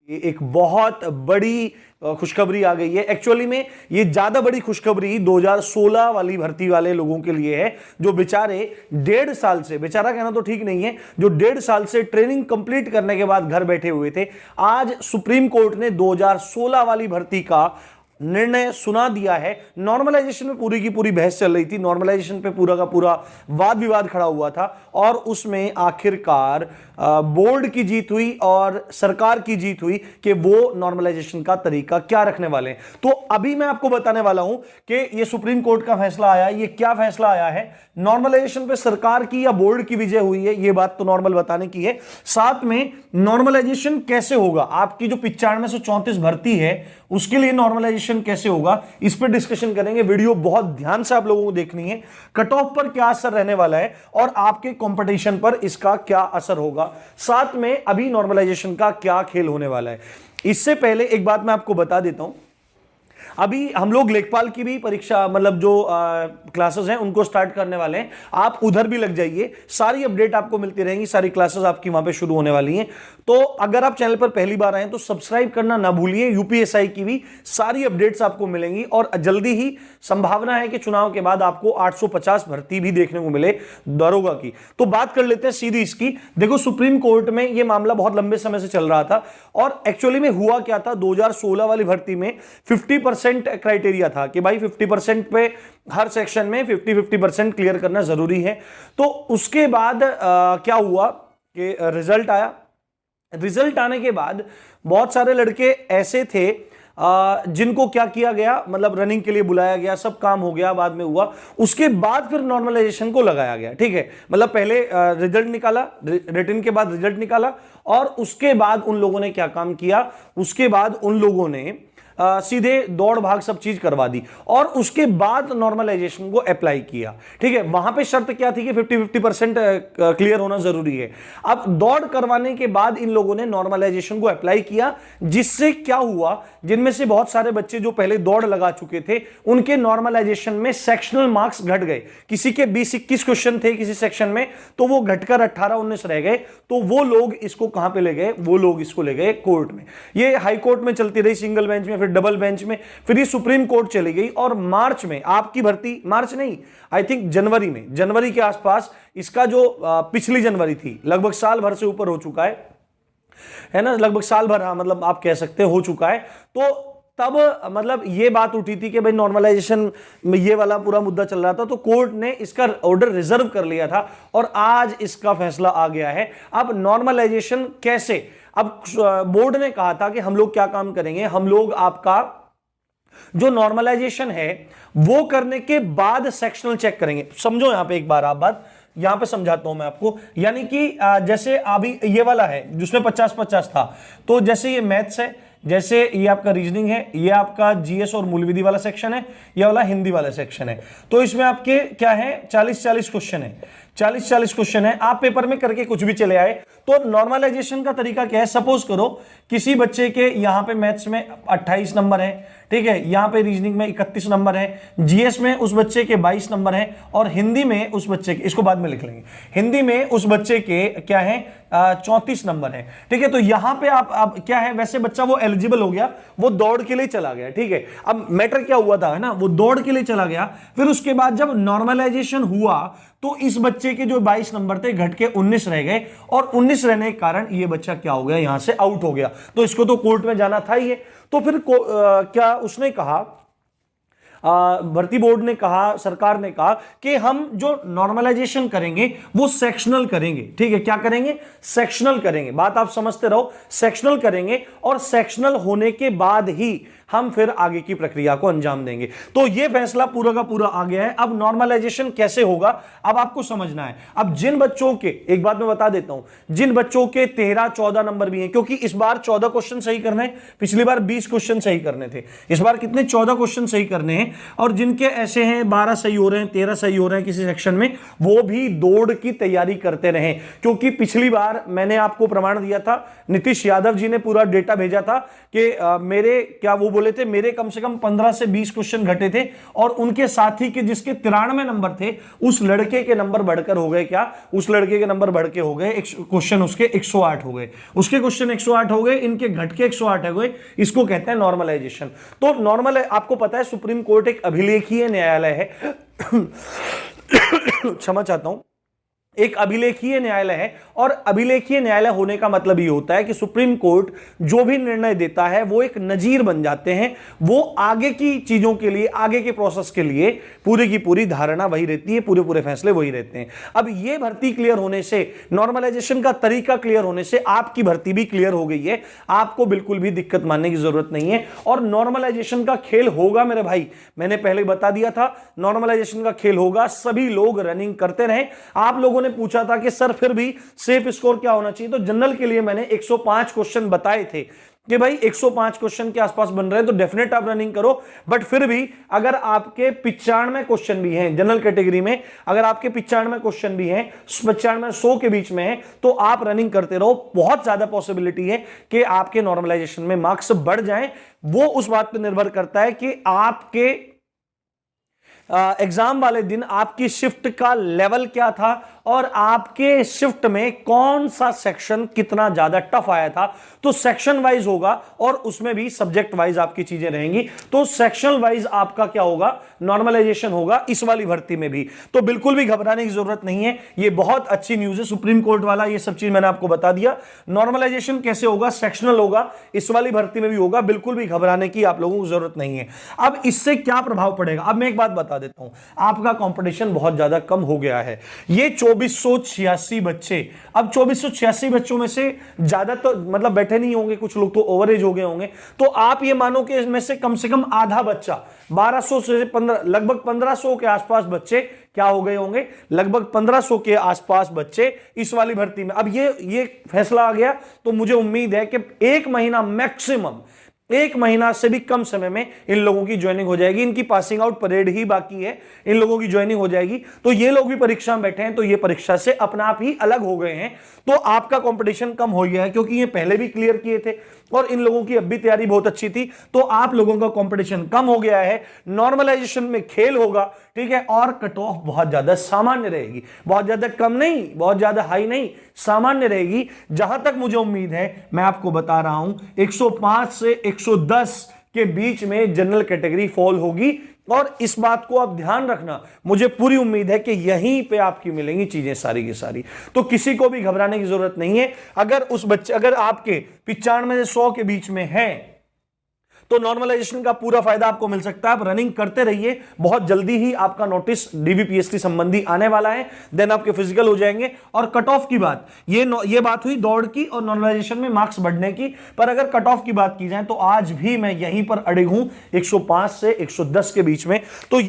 ये एक बहुत बड़ी खुशखबरी आ गई है। एक्चुअली में ये ज्यादा बड़ी खुशखबरी 2016 वाली भर्ती वाले लोगों के लिए है, जो बेचारे 1.5 साल से, बेचारा कहना तो ठीक नहीं है, जो 1.5 साल से ट्रेनिंग कंप्लीट करने के बाद घर बैठे हुए थे। आज सुप्रीम कोर्ट ने 2016 वाली भर्ती का निर्णय सुना दिया है। नॉर्मलाइजेशन में पूरी की पूरी बहस चल रही थी, नॉर्मलाइजेशन पे पूरा का पूरा वाद विवाद खड़ा हुआ था और उसमें आखिरकार बोर्ड की जीत हुई और सरकार की जीत हुई कि वो नॉर्मलाइजेशन का तरीका क्या रखने वाले हैं। तो अभी मैं आपको बताने वाला हूं कि ये सुप्रीम कोर्ट का फैसला आया, ये क्या फैसला आया है, नॉर्मलाइजेशन पे सरकार की या बोर्ड की विजय हुई है, ये बात तो नॉर्मल बताने की है। साथ में नॉर्मलाइजेशन कैसे होगा, आपकी जो 95 से 34 भर्ती है उसके लिए नॉर्मलाइजेशन कैसे होगा, इस पर डिस्कशन करेंगे। वीडियो बहुत ध्यान से आप लोगों को देखनी है। कट ऑफ पर क्या असर रहने वाला है और आपके कंपटीशन पर इसका क्या असर होगा, साथ में अभी नॉर्मलाइजेशन का क्या खेल होने वाला है। इससे पहले एक बात मैं आपको बता देता हूं, अभी हम लोग लेखपाल की भी परीक्षा, मतलब जो क्लासेस हैं उनको स्टार्ट करने वाले हैं। आप उधर भी लग जाइए, सारी अपडेट आपको मिलती रहेंगी, सारी क्लासेस आपकी वहां पे शुरू होने वाली हैं। तो अगर आप चैनल पर पहली बार आए तो सब्सक्राइब करना ना भूलिए। यूपीएसआई की भी सारी अपडेट्स आपको मिलेंगी और जल्दी ही संभावना है कि चुनाव के बाद आपको 850 भर्ती भी देखने को मिले दरोगा की। तो बात कर लेते हैं सीधी इसकी। देखो, सुप्रीम कोर्ट में यह मामला बहुत लंबे समय से चल रहा था और एक्चुअली में हुआ क्या था, 2016 वाली भर्ती में 50% क्राइटेरिया था कि भाई 50% पे हर सेक्शन में 50% क्लियर करना जरूरी है। तो उसके बाद क्या हुआ कि रिजल्ट आया। रिजल्ट आने के बाद बहुत सारे लड़के ऐसे थे जिनको क्या किया गया, मतलब रनिंग के लिए बुलाया गया, सब काम हो गया, बाद में हुआ। उसके बाद फिर नॉर्मलाइजेशन को लगाया गया, ठीक है। मतलब पहले रिजल्ट निकाला, रिटन के बाद रिजल्ट निकाला और उसके बाद उन लोगों ने क्या काम किया, उसके बाद उन लोगों ने सीधे दौड़ भाग सब चीज करवा दी और उसके बाद नॉर्मलाइजेशन को अप्लाई किया, ठीक है। वहां पे शर्त क्या थी कि 50% क्लियर होना जरूरी है। अब दौड़ करवाने के बाद इन लोगों ने नॉर्मलाइजेशन को अप्लाई किया, जिससे क्या हुआ, जिनमें से बहुत सारे बच्चे जो पहले दौड़ लगा चुके थे उनके नॉर्मलाइजेशन में सेक्शनल मार्क्स घट गए। किसी के 20-21 क्वेश्चन थे किसी सेक्शन में, तो वो घटकर 18-19 रह गए। तो वो लोग इसको कहां पे ले गए, वो लोग इसको ले गए कोर्ट में। ये हाई कोर्ट में चलती रही, सिंगल बेंच में, डबल बेंच में, फिर ये सुप्रीम कोर्ट चली गई और मार्च में आपकी भर्ती, मार्च नहीं, आई थिंक जनवरी में, जनवरी के आसपास इसका जो पिछली जनवरी थी, लगभग साल भर से ऊपर हो चुका है ना, लगभग साल भर, हाँ, मतलब आप कह सकते हो चुका है। तो तब मतलब ये बात उठी थी कि भाई नॉर्मलाइजेशन में ये वाला पूरा मुद्दा चल रहा था, तो कोर्ट ने इसका ऑर्डर रिजर्व कर लिया था और आज इसका फैसला आ गया है। अब नॉर्मलाइजेशन कैसे, अब बोर्ड ने कहा था कि हम लोग क्या काम करेंगे, हम लोग आपका जो नॉर्मलाइजेशन है वो करने के बाद सेक्शनल चेक करेंगे। समझो यहां पे एक बार आप बात, यहां पे समझाता हूं मैं आपको। यानी कि जैसे अभी ये वाला है जिसमें 50-50 था, तो जैसे ये मैथ्स है, जैसे ये आपका रीजनिंग है, ये आपका जीएस और मूल विधि वाला सेक्शन है, ये वाला हिंदी वाला सेक्शन है। तो इसमें आपके क्या है, 40-40 क्वेश्चन है, 40-40 क्वेश्चन है। आप पेपर में करके कुछ भी चले आए। तो नॉर्मलाइजेशन का तरीका क्या है, सपोज करो किसी बच्चे के यहां पे मैथ्स में 28 नंबर है, ठीक है, यहां पे रीजनिंग में 31 नंबर है, जीएस में उस बच्चे के 22 नंबर है और हिंदी में उस बच्चे के, इसको बाद में लिख लेंगे, हिंदी में उस बच्चे के क्या है 34 नंबर है, ठीक है। तो यहां पे आप क्या है, वैसे बच्चा वो एलिजिबल हो गया, वो दौड़ के लिए चला गया, ठीक है। अब मैटर क्या हुआ था, है ना, वो दौड़ के लिए चला गया, फिर उसके बाद जब नॉर्मलाइजेशन हुआ तो इस बच्चे के जो 22 नंबर थे घट के 19 रह गए और 19 रहने के कारण ये बच्चा क्या हो गया, यहां से आउट हो गया। तो इसको तो कोर्ट में जाना था ही है। तो फिर क्या उसने कहा, भर्ती बोर्ड ने कहा, सरकार ने कहा कि हम जो नॉर्मलाइजेशन करेंगे वो सेक्शनल करेंगे, ठीक है। क्या करेंगे, सेक्शनल करेंगे, बात आप समझते रहो, सेक्शनल करेंगे और सेक्शनल होने के बाद ही हम फिर आगे की प्रक्रिया को अंजाम देंगे। तो ये फैसला पूरा का पूरा आ गया है। अब नॉर्मलाइजेशन कैसे होगा, अब आपको समझना है। अब जिन बच्चों के, एक बात मैं बता देता हूं, जिन बच्चों के 13-14 नंबर भी हैं, क्योंकि इस बार 14 क्वेश्चन सही करने हैं, पिछली बार 20 क्वेश्चन सही करने थे, इस बार कितने 14 क्वेश्चन सही करने हैं। और जिनके ऐसे हैं 12 सही हो रहे हैं, 13 सही हो रहे हैं किसी सेक्शन में, वो भी दौड़ की तैयारी करते रहे। क्योंकि पिछली बार मैंने आपको प्रमाण दिया था, नीतीश यादव जी ने पूरा डेटा भेजा था कि मेरे क्या वो बोले थे, मेरे कम से कम 15 से 20 क्वेश्चन घटे थे और उनके साथी के जिसके 93 नंबर थे उस लड़के के नंबर बढ़कर हो गए, क्या उस लड़के के नंबर बढ़ के हो गए, क्वेश्चन उसके 108 हो गए, उसके क्वेश्चन 108 हो गए, इनके घट के 108 हो गए। इसको कहते हैं नॉर्मलाइजेशन। तो नॉर्मल आपको पता है सुप्रीम कोर्ट एक अभिलेखीय न्यायालय है क्षमा चाहता हूं, एक अभिलेखीय न्यायालय है। और अभिलेखीय न्यायालय होने का मतलब ये होता है कि सुप्रीम कोर्ट जो भी निर्णय देता है वो एक नजीर बन जाते हैं, वो आगे की चीजों के लिए, आगे के प्रोसेस के लिए पूरी की पूरी धारणा वही रहती है, पूरे पूरे फैसले वही रहते हैं। अब ये भर्ती क्लियर होने से, नॉर्मलाइजेशन का तरीका क्लियर होने से आपकी भर्ती भी क्लियर हो गई है। आपको बिल्कुल भी दिक्कत मानने की जरूरत नहीं है। और नॉर्मलाइजेशन का खेल होगा मेरे भाई, मैंने पहले बता दिया था, नॉर्मलाइजेशन का खेल होगा। सभी लोग रनिंग करते रहे। आप लोगों ने पूछा था कि सर फिर भी सेफ स्कोर क्या होना चाहिए, तो जनरल के लिए मैंने 105 क्वेश्चन बताए थे कि भाई 105 क्वेश्चन के आसपास बन रहे हैं तो डेफिनेट आप रनिंग करो। बट फिर भी अगर आपके 95 क्वेश्चन भी हैं जनरल कैटेगरी में, अगर आपके 95 क्वेश्चन भी हैं 95 100 के बीच में हैं, तो आप रनिंग करते रहो। बहुत ज्यादा पॉसिबिलिटी है कि आपके नॉर्मलाइजेशन में मार्क्स बढ़ जाएं। वो उस बात पर निर्भर करता है कि आपके एग्जाम वाले दिन आपकी शिफ्ट का लेवल क्या था और आपके शिफ्ट में कौन सा सेक्शन कितना ज्यादा टफ आया था। तो सेक्शन वाइज होगा और उसमें भी सब्जेक्ट वाइज आपकी चीजें रहेंगी। तो सेक्शन वाइज आपका क्या होगा, नॉर्मलाइजेशन होगा इस वाली भर्ती में भी। तो बिल्कुल भी घबराने की जरूरत नहीं है। ये बहुत अच्छी न्यूज है सुप्रीम कोर्ट वाला, ये सब चीज मैंने आपको बता दिया। नॉर्मलाइजेशन कैसे होगा, सेक्शनल होगा, इस वाली भर्ती में भी होगा। बिल्कुल भी घबराने की आप लोगों को जरूरत नहीं है। अब इससे क्या प्रभाव पड़ेगा, अब मैं एक बात बता देता हूं, आपका कंपटीशन बहुत ज्यादा कम हो गया है। ये 2486 बच्चे, अब 2486 बच्चों में से ज्यादा तो मतलब बैठे नहीं होंगे, कुछ लोग तो ओवरेज हो गए होंगे। तो आप ये मानो कि इसमें से कम आधा बच्चा 1200 से 15, लगभग 1500 के आसपास बच्चे क्या हो गए होंगे, लगभग 1500 के आसपास बच्चे इस वाली भर्ती में। अब ये फैसला आ गया तो मुझे उम्मीद है कि एक महीना मैक्सिमम, एक महीना से भी कम समय में इन लोगों की ज्वाइनिंग हो जाएगी। इनकी पासिंग आउट परेड ही बाकी है, इन लोगों की ज्वाइनिंग हो जाएगी। तो ये लोग भी परीक्षा में बैठे हैं तो ये परीक्षा से अपने आप ही अलग हो गए हैं। तो आपका कंपटीशन कम हो गया है क्योंकि ये पहले भी क्लियर किए थे और इन लोगों की अब भी तैयारी बहुत अच्छी थी। तो आप लोगों का कंपटीशन कम हो गया है। नॉर्मलाइजेशन में खेल होगा, ठीक है, और कट ऑफ बहुत ज्यादा सामान्य रहेगी, बहुत ज्यादा कम नहीं, बहुत ज्यादा हाई नहीं, सामान्य रहेगी। जहां तक मुझे उम्मीद है, मैं आपको बता रहा हूं 105 से 110 के बीच में जनरल कैटेगरी फॉल होगी। और इस बात को आप ध्यान रखना, मुझे पूरी उम्मीद है कि यहीं पे आपकी मिलेंगी चीजें सारी की सारी। तो किसी को भी घबराने की जरूरत नहीं है। अगर आपके 95 से 100 के बीच में है तो नॉर्मलाइजेशन का पूरा फायदा आपको मिल सकता है। आप रनिंग करते रहिए, बहुत जल्दी ही आपका नोटिस डीवीपीएससी संबंधी आने वाला है। देन आपके फिजिकल हो जाएंगे। और कट ऑफ की बात, ये बात हुई दौड़ की और नॉर्मलाइजेशन में मार्क्स बढ़ने की। पर अगर कट ऑफ की बात की जाए तो आज भी मैं यहीं पर अड़े हूं 105 से 110 के बीच में। तो